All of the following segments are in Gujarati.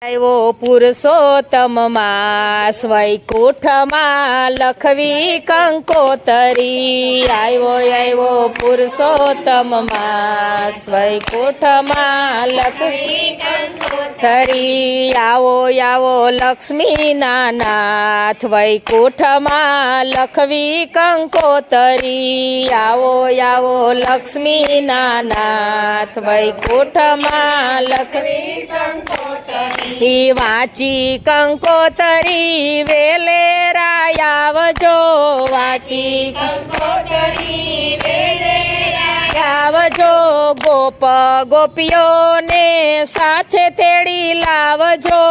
આવ્યો પુરુષોત્તમ માસ વૈકુંઠમાં લખવી કંકોતરી આવ્યો પુરુષોત્તમ માસ વૈકુંઠમાં લખવી કંકોતરી આવો લક્ષ્મીના નાથ વૈકુંઠમાં લખવી કંકોતરી આવો લક્ષ્મીના નાથ વૈકુંઠમાં લખવી કંકોતરી વાંચી કંકોતરી વેલેરા આવજો વાંચી કંકોતરી વેલેરા આવજો ગોપ ગોપીઓને સાથે તેડી લાવજો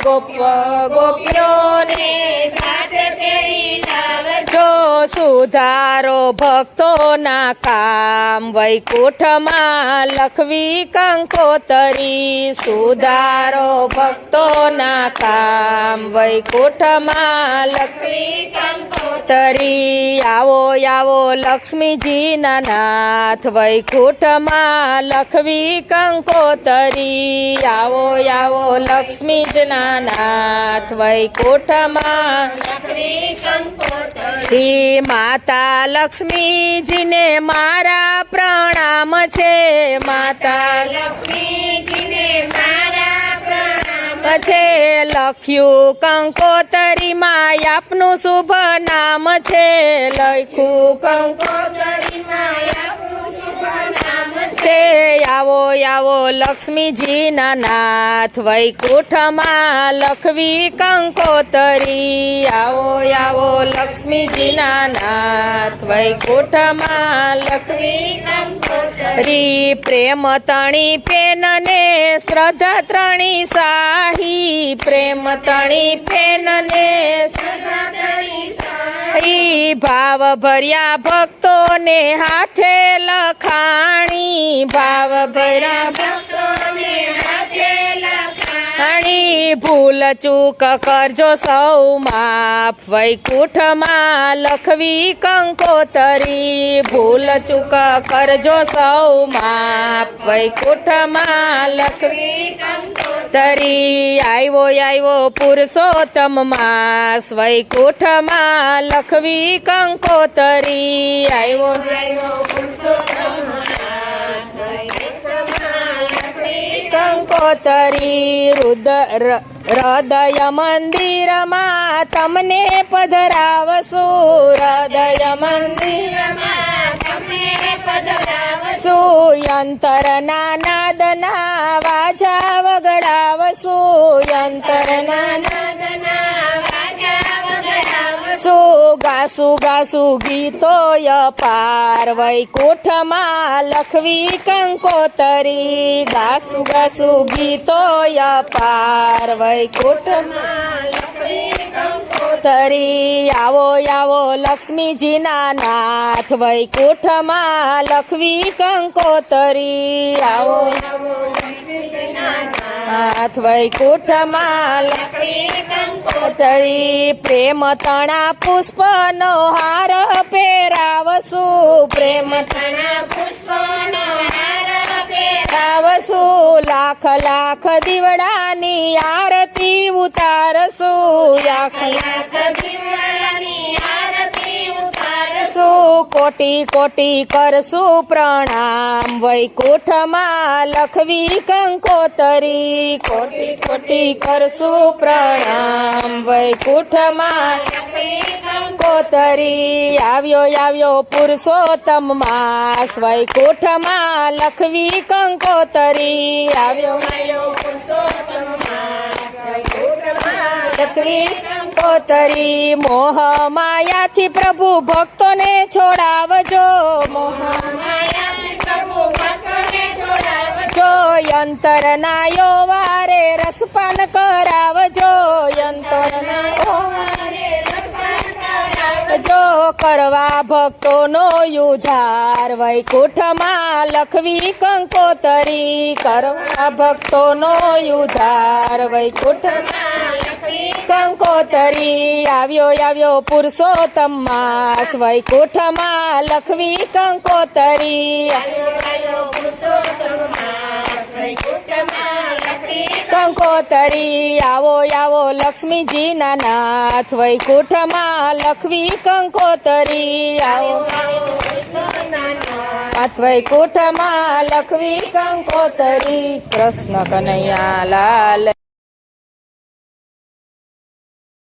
ગોપ ગોપીઓને સાથે તેડી લાવજો સુધારો ભક્તોના કામ વૈકુંઠમાં લખવી કંકોતરી સુધારો ભક્તોના કામ વૈકુંઠમાં લખવી કંકોતરી આવો લક્ષ્મીજીના નાથ વૈકુંઠમાં લખવી કંકોતરી આવો લક્ષ્મીજીના નાથ વૈકુંઠમાં લખવી કંકોતરી માતા લક્ષ્મીજીને મારા પ્રણામ છે માતા લક્ષ્મીજીને મારા પ્રણામ છે લખ્યું કંકોતરીમાં આપનું શુભ નામ છે લખ્યું કંકોતરીમાં આપનું શુભ નામ છે આવો લક્ષ્મીજીના નાથ વૈકુંઠમાં લખવી કંકોતરી આવો લક્ષ્મીજીના નાથ વૈકુંઠમાં લખવી કંકોતરી પ્રેમ તણી પેનને શ્રદ્ધા ત્રણી સાહી પ્રેમ તણી પેનને શ્રદ્ધા ત્રણી સાહી ભાવ ભર્યા ભક્તોને હાથે લખાણી ભાવ ભર્યા ભક્તોને હાથે લખાણી ભૂલ ચૂક કરજો સૌ માફ વૈકુંઠમાં લખવી કંકોતરી ભૂલ ચૂક કરજો સૌ માફ વૈકુંઠમાં લખવી કંકોતરી આવ્યો પુરુષોત્તમ માસ વૈકુંઠમાં લખવી કંકોતરી આવ્યો પુરુષોત્તમ માસ વૈકુંઠમાં લખવી કંકોતરી હૃદય મંદિરમાં તમને પધરાવશું હૃદય મંદિરમાં તમને પધરાવશું યંત્રના નાદના વાજા વગડાવશું યંત્રના નાદના વાજા વગડાવશું ગાસુ ગીતો પાર વૈકુંઠમાં લખવી કંકોતરી ગાસુ ગીતો પાર વૈકુંઠમાં લખવી કંકોતરી આવો લક્ષ્મીજીના નાથ વૈકુંઠમાં લખવી કંકોતરી આવો નાથ વૈકુંઠમાં લખવી કંકોતરી પ્રેમ તણા પુષ્પનો હાર પહેરાવશું પ્રેમ તણા પુષ્પનો હાર પહેરાવશું લાખ દીવડાની આરતી ઉતારશું લાખ દીવડાની આરતી ઉતારશું કોટી કરશું પ્રણામ વૈકુંઠમાં લખવી કંકોતરી કોટી કરશું પ્રણામ વૈકુંઠમાં લખવી કંકોતરી આવ્યો પુરુષોત્તમ માસ વૈકુંઠમાં લખવી કંકોતરી આવ્યો પુરુષોત્તમ માસ વૈકુંઠમાં લખવી કંકોતરી મોહ માયાથી પ્રભુ ભક્તોને છોડાવજો મોહ માયાથી પ્રભુ ભક્તોને છોડાવજો યંત્રના યોવારે રસપાન કરાવજો યંત્રના યોવારે રસપાન કરાવજો કરવા ભક્તોનો ઉદ્ધાર વૈકુંઠમાં લખવી કંકોતરી કરવા ભક્તોનો ઉદ્ધાર વૈકુંઠમાં લખવી કંકોતરી આવ્યો પુરુષોત્તમ માસ વૈકુંઠમાં લખવી કંકોતરી આવ્યો પુરુષોત્તમ માસ વૈકુંઠમાં લખવી કંકોતરી આવો આવો લક્ષ્મીજીના નાથ વૈકુંઠમાં લખવી કંકોતરી આવો નાથ વૈકુંઠમાં લખવી કંકોતરી. કૃષ્ણ કનૈયા લાલ